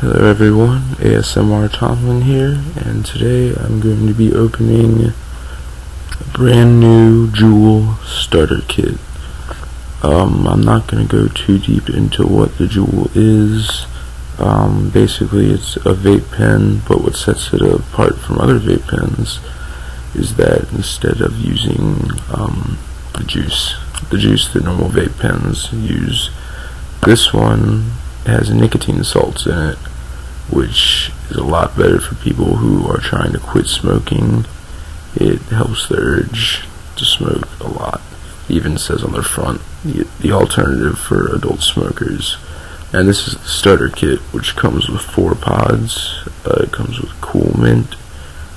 Hello everyone, ASMR Tomlin here, and today I'm going to be opening a brand new Juul starter kit. I'm not going to go too deep into what the Juul is. Basically it's a vape pen, but what sets it apart from other vape pens is that instead of using the juice that normal vape pens use, this one has nicotine salts in it, which is a lot better for people who are trying to quit smoking. It helps the urge to smoke a lot. It even says on the front, the alternative for adult smokers. And this is the starter kit, which comes with 4 pods. It comes with Cool Mint,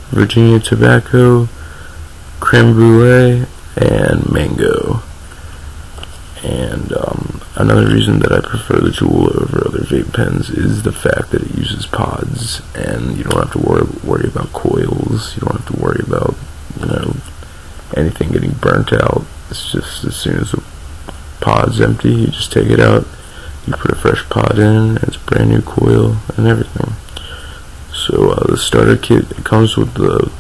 Virginia Tobacco, Creme Brulee, and Mango. And another reason that I prefer the Juul over other vape pens is the fact that it uses pods, and you don't have to worry about coils. You don't have to worry about anything getting burnt out. It's just as soon as the pod's empty, you just take it out, you put a fresh pod in, and it's a brand new coil and everything. So the starter kit, it comes with the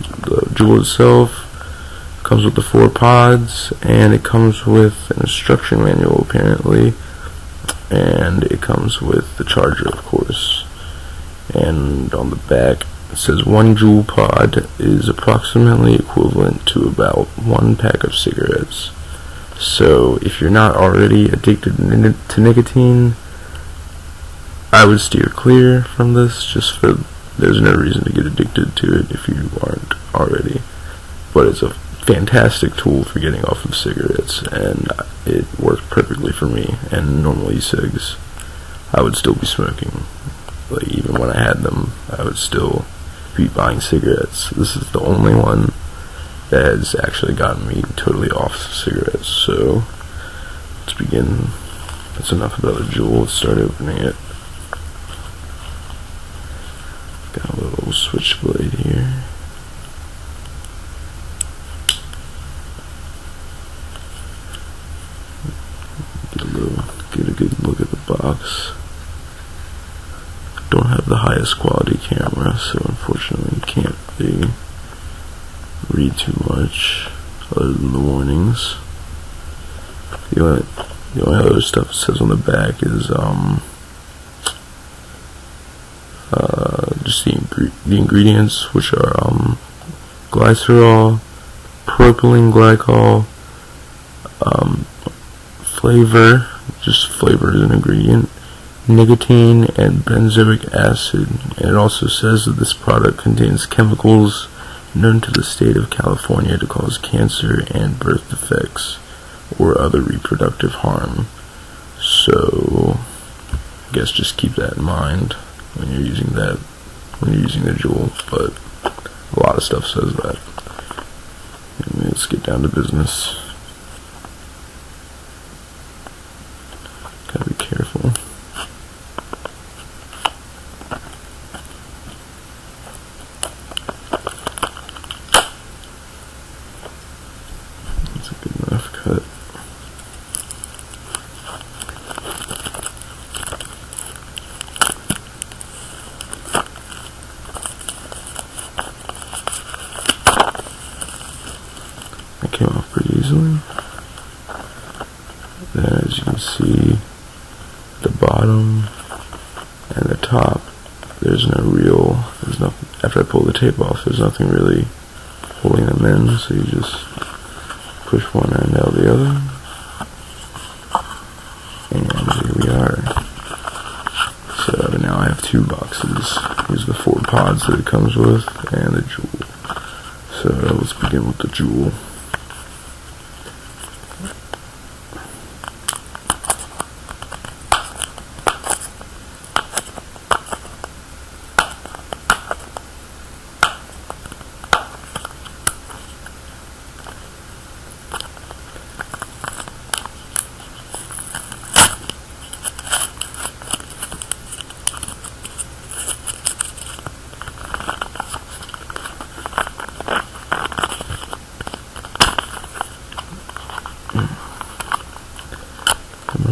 Juul itself. Comes with the 4 pods, and it comes with an instruction manual apparently, and it comes with the charger, of course. And on the back it says 1 Juul pod is approximately equivalent to about 1 pack of cigarettes. So if you're not already addicted to nicotine, I would steer clear from this. There's no reason to get addicted to it if you aren't already. But it's a fantastic tool for getting off of cigarettes, and it works perfectly for me. And normal e-cigs, I would still be smoking. Like, even when I had them, I would still be buying cigarettes. This is the only one that has actually gotten me totally off cigarettes. So let's begin. That's enough about the Juul. Let's start opening it. Got a little switchblade here. Get a good look at the box. Don't have the highest quality camera, so unfortunately can't really read too much other than the warnings. The only other stuff it says on the back is just the ingredients, which are glycerol, propylene glycol, flavor, just flavor is an ingredient, nicotine, and benzoic acid. And it also says that this product contains chemicals known to the state of California to cause cancer and birth defects or other reproductive harm. So I guess just keep that in mind when you're using the Juul, but a lot of stuff says that. Anyway, let's get down to business. Gotta be careful. That's a good enough cut. That came off pretty easily. Then, as you can see, the bottom and the top, there's nothing, after I pull the tape off, there's nothing really holding them in, so you just push one end out the other, and here we are. So now I have 2 boxes. Here's the 4 pods that it comes with, and the Juul. So let's begin with the Juul.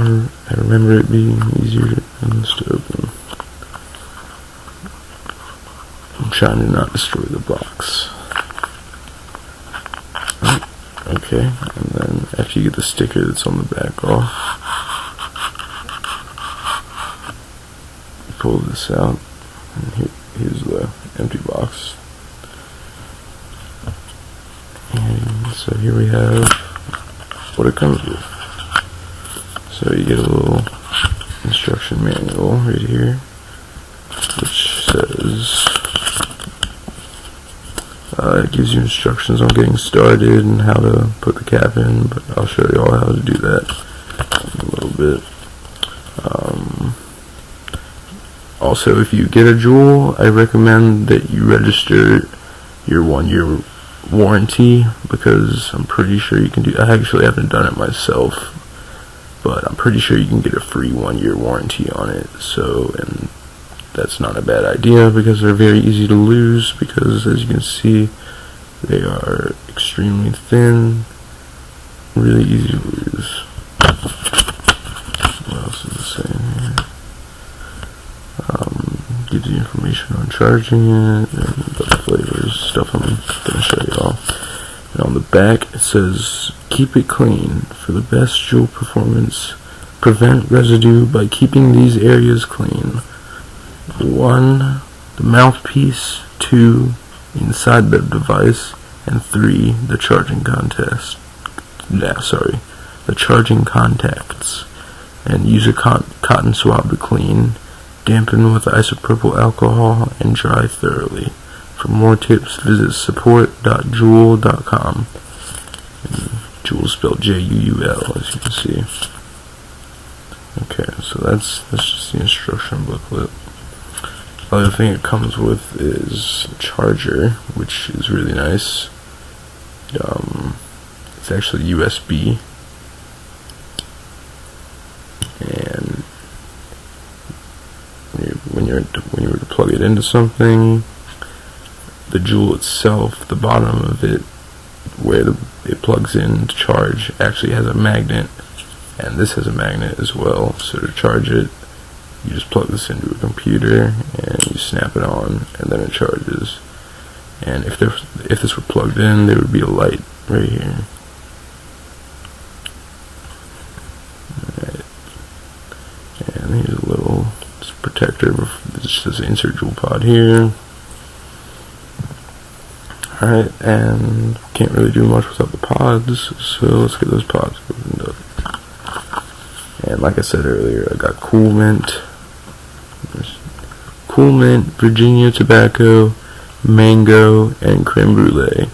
I remember it being easier than this to open. trying to not destroy the box. Okay, and then after you get the sticker that's on the back off, you pull this out, and here's the empty box. And so here we have what it comes with. So you get a little instruction manual right here, which says, it gives you instructions on getting started and how to put the cap in, but I'll show you all how to do that in a little bit. Also, if you get a Juul, I recommend that you register your 1-year warranty, because I'm pretty sure you can do, I actually haven't done it myself, but I'm pretty sure you can get a free 1-year warranty on it. So, and that's not a bad idea, because they're very easy to lose, because as you can see, they are extremely thin, really easy to lose. What else is it saying here? Gives you information on charging it, and the flavors, stuff I'm going to show you all. And on the back it says, keep it clean. For the best Juul performance, prevent residue by keeping these areas clean. 1. The mouthpiece. 2. Inside the device. And 3. The charging the charging contacts. And use a cotton swab to clean. Dampen with isopropyl alcohol and dry thoroughly. For more tips, visit support.juul.com. Juul spelled J-U-U-L, as you can see. Okay, so that's just the instruction booklet. The other thing it comes with is a charger, which is really nice. It's actually USB, and when you were to plug it into something, the Juul itself, the bottom of it, where it plugs in to charge, actually has a magnet, and this has a magnet as well. So to charge it, you just plug this into a computer and you snap it on, and then it charges. And if this were plugged in, there would be a light right here. Alright. And here's a little protector. This says insert Juul pod here. Alright, and can't really do much without the pods, so let's get those pods opened up. And like I said earlier, I got Cool Mint, Virginia Tobacco, Mango, and Creme Brulee.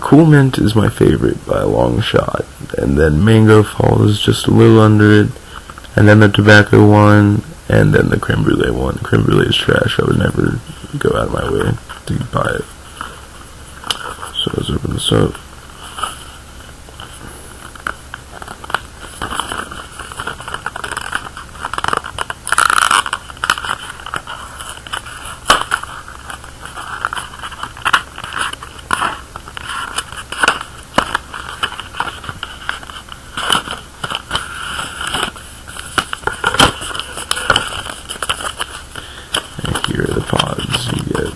Cool Mint is my favorite by a long shot, and then Mango falls just a little under it, and then the Tobacco one, and then the Creme Brulee one. Creme Brulee is trash. I would never go out of my way to buy it. So let's open this up. And here are the pods you get.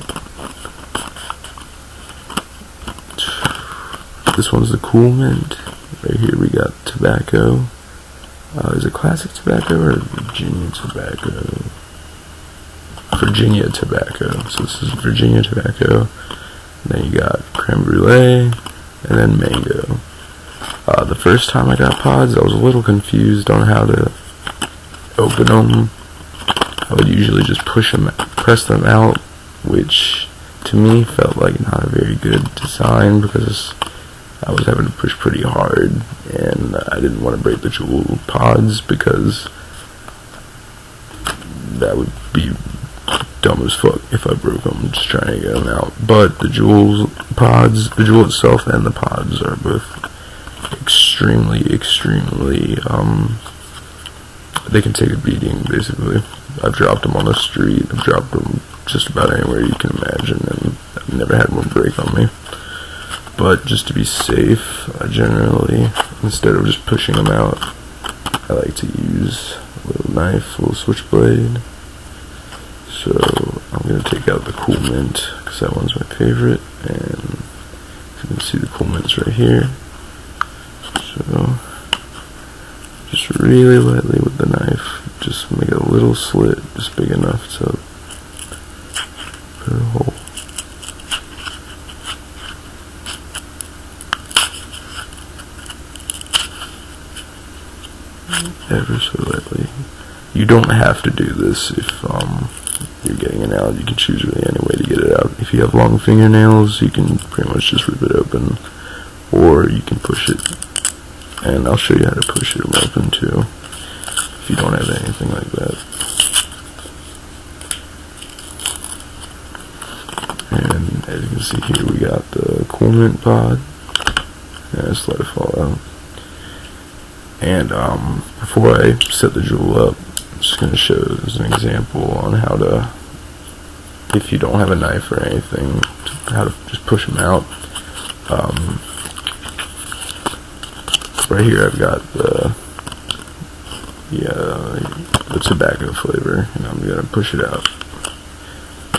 This one's the Cool Mint. Right here we got tobacco. Is it classic tobacco or Virginia tobacco? Virginia tobacco. So this is Virginia tobacco. And then you got creme brulee, and then mango. The first time I got pods, I was a little confused on how to open them. I would usually just press them out, which to me felt like not a very good design, because I was having to push pretty hard, and I didn't want to break the Juul pods, because that would be dumb as fuck if I broke them just trying to get them out. But the Juul pods, the Juul itself and the pods are both extremely, they can take a beating, basically. I've dropped them on the street, I've dropped them just about anywhere you can imagine, and I've never had one break on me. But just to be safe, I generally, instead of just pushing them out, I like to use a little knife, a little switchblade. So I'm going to take out the Cool Mint. because that one's my favorite. And you can see the cool mints right here. So just really lightly with the knife, just make a little slit, just big enough to put a hole. Ever so lightly. You don't have to do this if you're getting it out. You can choose really any way to get it out. If you have long fingernails, you can pretty much just rip it open, or you can push it. And I'll show you how to push it open too, if you don't have anything like that. And as you can see here, we got the cool mint pod. Yeah, just let it fall out. And before I set the Juul up, I'm just going to show as an example on how to, if you don't have a knife or anything, how to just push them out. Right here I've got the tobacco flavor, and I'm going to push it out.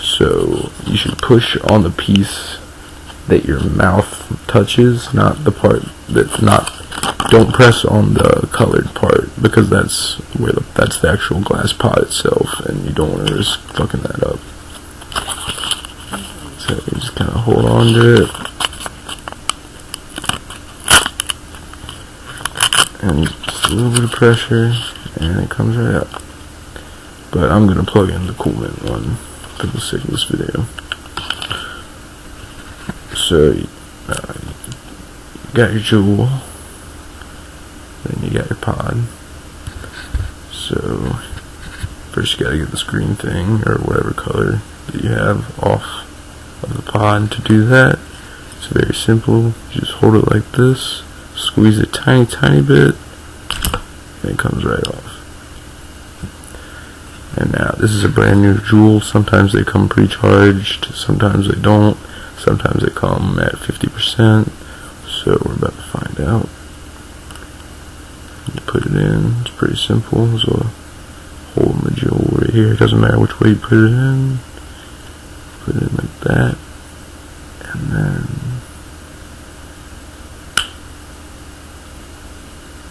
So you should push on the piece that your mouth touches, not the part that's not. Don't press on the colored part, because that's where that's the actual glass pod itself, and you don't want to risk fucking that up. So you just kind of hold on to it, and just a little bit of pressure, and it comes right out. But I'm gonna plug in the cool mint one for the sake of this video. So you got your Juul. Then you got your pod. So first you gotta get this green thing, or whatever color that you have, off of the pod. To do that, it's very simple. You just hold it like this, squeeze it tiny bit, and it comes right off. And now this is a brand new Juul. Sometimes they come pre-charged, sometimes they don't, sometimes they come at 50%. So we're about to find out. You put it in, it's pretty simple. There's a hole in the Juul right here. It doesn't matter which way you put it in. Put it in like that, and then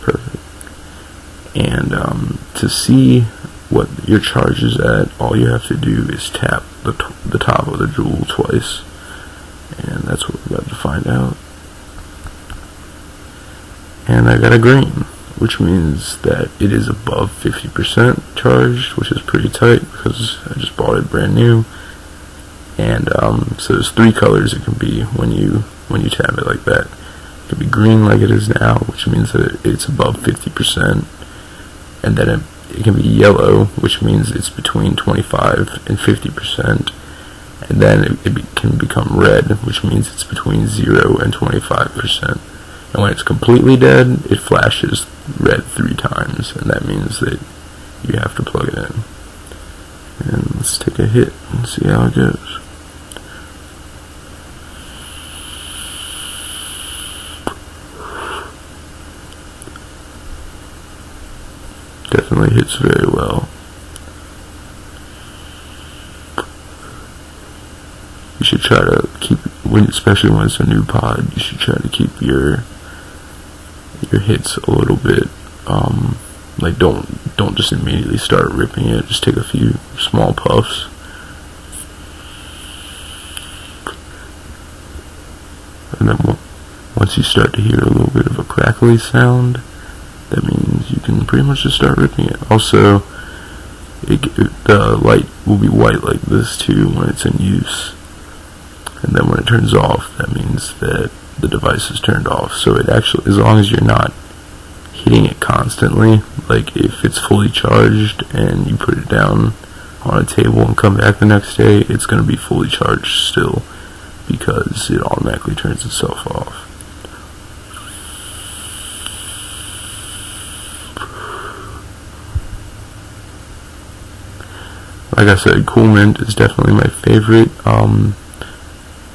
perfect. And to see what your charge is at, all you have to do is tap the top of the Juul twice, and that's what we're about to find out. And I got a green, which means that it is above 50% charged, which is pretty tight because I just bought it brand new. And so there's three colors it can be when you tap it like that. It can be green like it is now, which means that it's above 50%, and then it can be yellow, which means it's between 25 and 50%, and then it can become red, which means it's between 0 and 25%. And when it's completely dead, it flashes red 3 times, and that means that you have to plug it in. And let's take a hit and see how it goes. Definitely hits very well. You should try to keep, especially when it's a new pod, you should try to keep your hits a little bit, like don't just immediately start ripping it. Just take a few small puffs. And then once you start to hear a little bit of a crackly sound, that means you can pretty much just start ripping it. Also, the light will be white like this too when it's in use. And then when it turns off, that means that the device is turned off. So it actually, as long as you're not hitting it constantly, like if it's fully charged and you put it down on a table and come back the next day, it's going to be fully charged still, because it automatically turns itself off. Like I said, Cool Mint is definitely my favorite.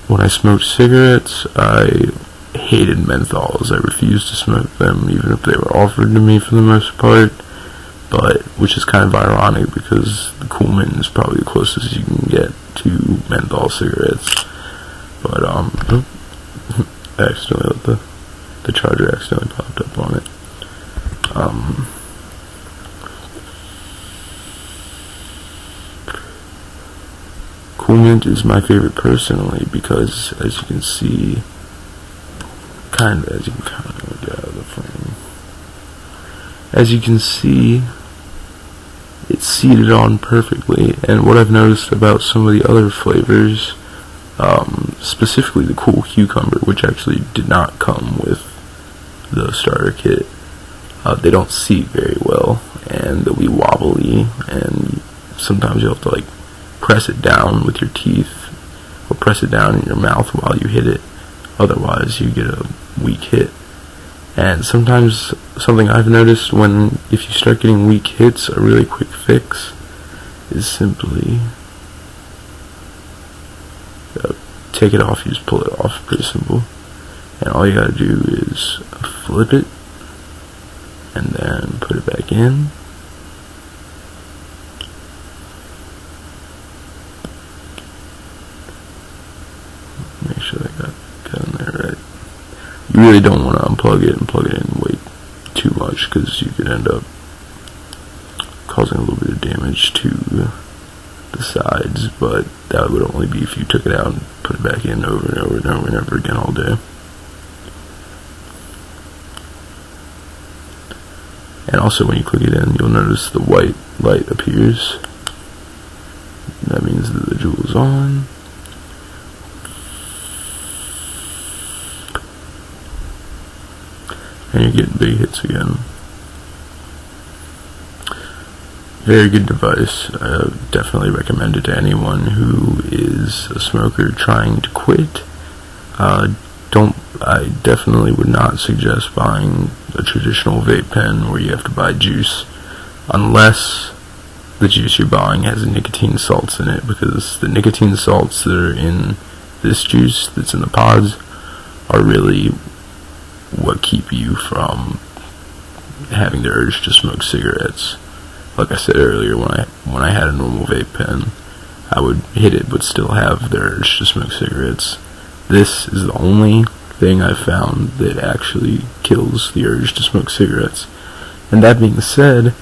When I smoked cigarettes, I hated menthols. I refused to smoke them, even if they were offered to me for the most part. but which is kind of ironic because the Cool Mint is probably the closest you can get to menthol cigarettes. But I accidentally let the charger accidentally popped up on it. Cool Mint is my favorite personally because, as you can see, as you can kind of get out of the frame. As you can see, it's seated on perfectly. And what I've noticed about some of the other flavors, specifically the Cool Cucumber, which actually did not come with the starter kit, they don't seat very well, and they'll be wobbly, and sometimes you'll have to like press it down with your teeth or press it down in your mouth while you hit it, otherwise you get a weak hit. And sometimes something I've noticed if you start getting weak hits, a really quick fix is simply take it off. You just pull it off, pretty simple, and all you gotta do is flip it and then put it back in. Make sure that got in there right. You really don't want to unplug it and plug it in way too much, because you could end up causing a little bit of damage to the sides, but that would only be if you took it out and put it back in over and over and over and over again all day. And also when you click it in, you'll notice the white light appears. That means that the Juul is on. And you're getting big hits again. Very good device. I definitely recommend it to anyone who is a smoker trying to quit. I definitely would not suggest buying a traditional vape pen where you have to buy juice, unless the juice you're buying has nicotine salts in it, because the nicotine salts that are in this juice that's in the pods are really what keep you from having the urge to smoke cigarettes. Like I said earlier, when I had a normal vape pen, I would hit it but still have the urge to smoke cigarettes. This is the only thing I've found that actually kills the urge to smoke cigarettes. And that being said,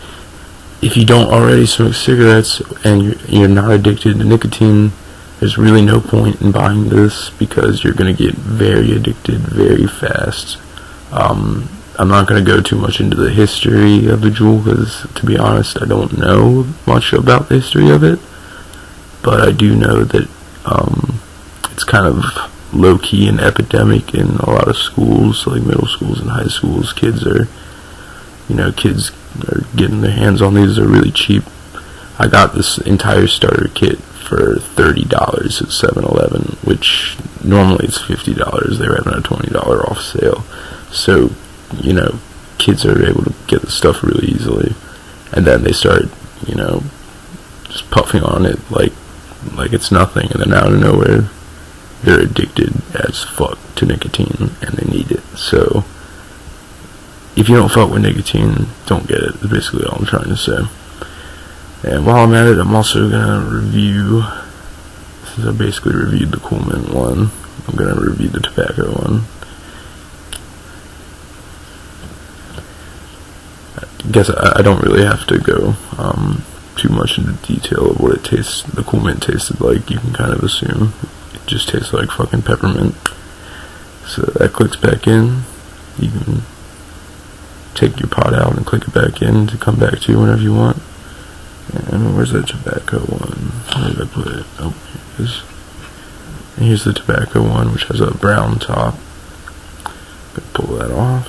if you don't already smoke cigarettes and you're not addicted to nicotine, there's really no point in buying this, because you're going to get very addicted very fast. I'm not going to go too much into the history of the Juul, because, to be honest, I don't know much about the history of it. But I do know that it's kind of low-key an epidemic in a lot of schools, like middle schools and high schools. Kids are getting their hands on these. They're really cheap. I got this entire starter kit for $30 at 7-Eleven, which normally it's $50. They were having a $20 off sale. So, kids are able to get the stuff really easily. And then they start, just puffing on it like it's nothing. And then out of nowhere, they're addicted as fuck to nicotine, and they need it. So, if you don't fuck with nicotine, don't get it. That's basically all I'm trying to say. And while I'm at it, I'm also going to review, since I basically reviewed the Cool Mint one, I'm going to review the tobacco one. I guess I don't really have to go too much into detail of what it tastes. The Cool Mint tasted like. You can kind of assume it just tastes like fucking peppermint. So that clicks back in. You can take your pod out and click it back in to come back to whenever you want. And where's that tobacco one? Where did I put it? Oh, here it is. And here's the tobacco one, which has a brown top. Gonna pull that off.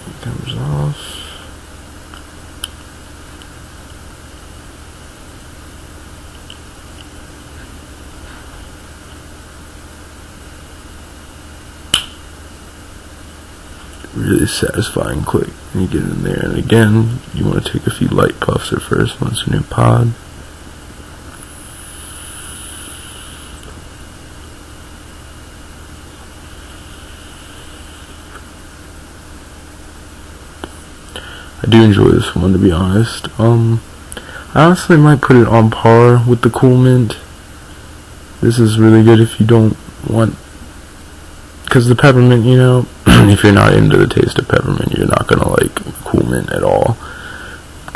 It comes off. Really satisfying click. And you get in there, and again, you want to take a few light puffs at first once a new pod. I do enjoy this one, to be honest. I honestly might put it on par with the Cool Mint. This is really good if you don't want, because the peppermint, you know, if you're not into the taste of peppermint, you're not gonna like Cool Mint at all,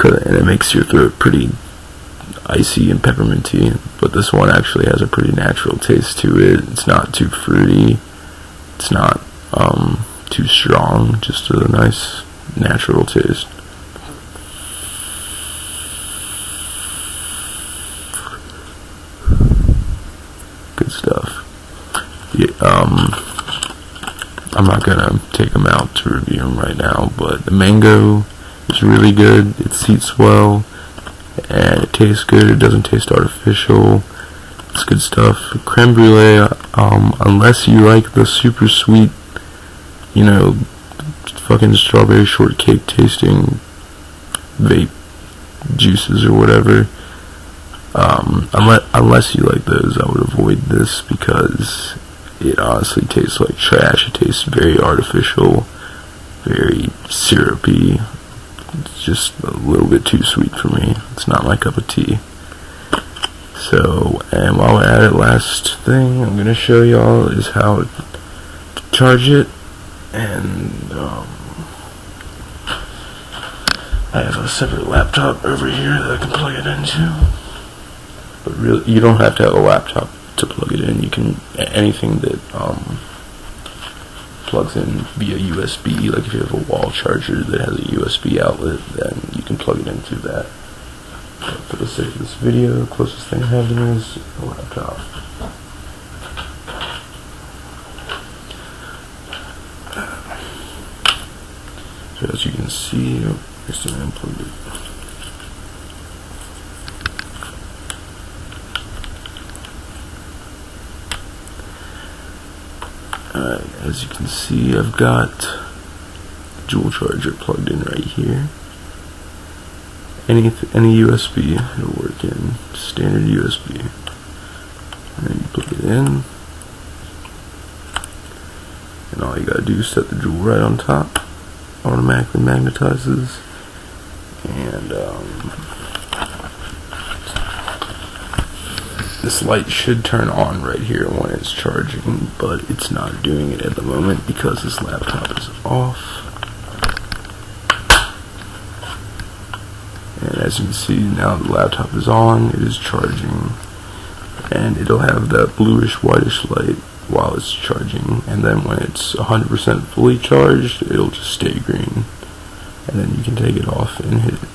and it makes your throat pretty icy and pepperminty. But this one actually has a pretty natural taste to it. It's not too fruity, it's not too strong, just a nice natural taste. Good stuff. Yeah, I'm not gonna take them out to review them right now, but the mango is really good. It seats well, and it tastes good. It doesn't taste artificial. It's good stuff. Creme brulee, unless you like the super sweet, you know, fucking strawberry shortcake tasting vape juices or whatever, unless you like those, I would avoid this, because it honestly tastes like trash. It tastes very artificial, very syrupy. It's just a little bit too sweet for me. It's not my cup of tea. So, and while we're at it, last thing I'm going to show y'all is how to charge it. And I have a separate laptop over here that I can plug it into. But really, you don't have to have a laptop to plug it in. You can, anything that plugs in via USB, like if you have a wall charger that has a USB outlet, then you can plug it into that. But for the sake of this video, the closest thing I have to me is a laptop. So as you can see, just unplugged it. Alright, as you can see, I've got Juul charger plugged in right here. Any USB it'll work in, standard USB. And then you plug it in, and all you gotta do is set the Juul right on top. Automatically magnetizes, and this light should turn on right here when it's charging, but it's not doing it at the moment because this laptop is off. And as you can see, now the laptop is on, it is charging, and it'll have that bluish whitish light while it's charging, and then when it's 100% fully charged, it'll just stay green, and then you can take it off and hit it.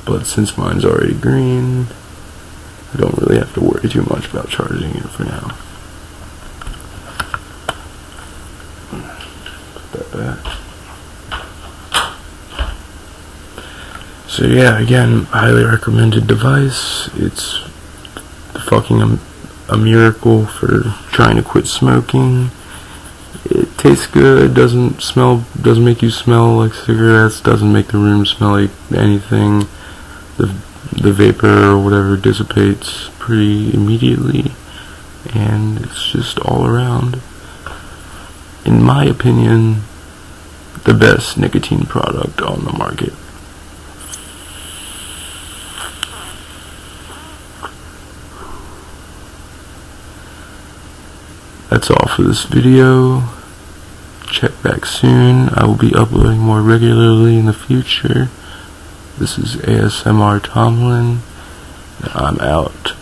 But since mine's already green, I don't really have to worry too much about charging it for now. Put that back. So yeah, again, highly recommended device. It's fucking a miracle for trying to quit smoking. It tastes good, doesn't make you smell like cigarettes, doesn't make the room smell like anything. The vapor or whatever dissipates pretty immediately, and it's just all around, in my opinion, the best nicotine product on the market. That's all for this video. Check back soon. I will be uploading more regularly in the future. This is ASMR Tomlin. I'm out.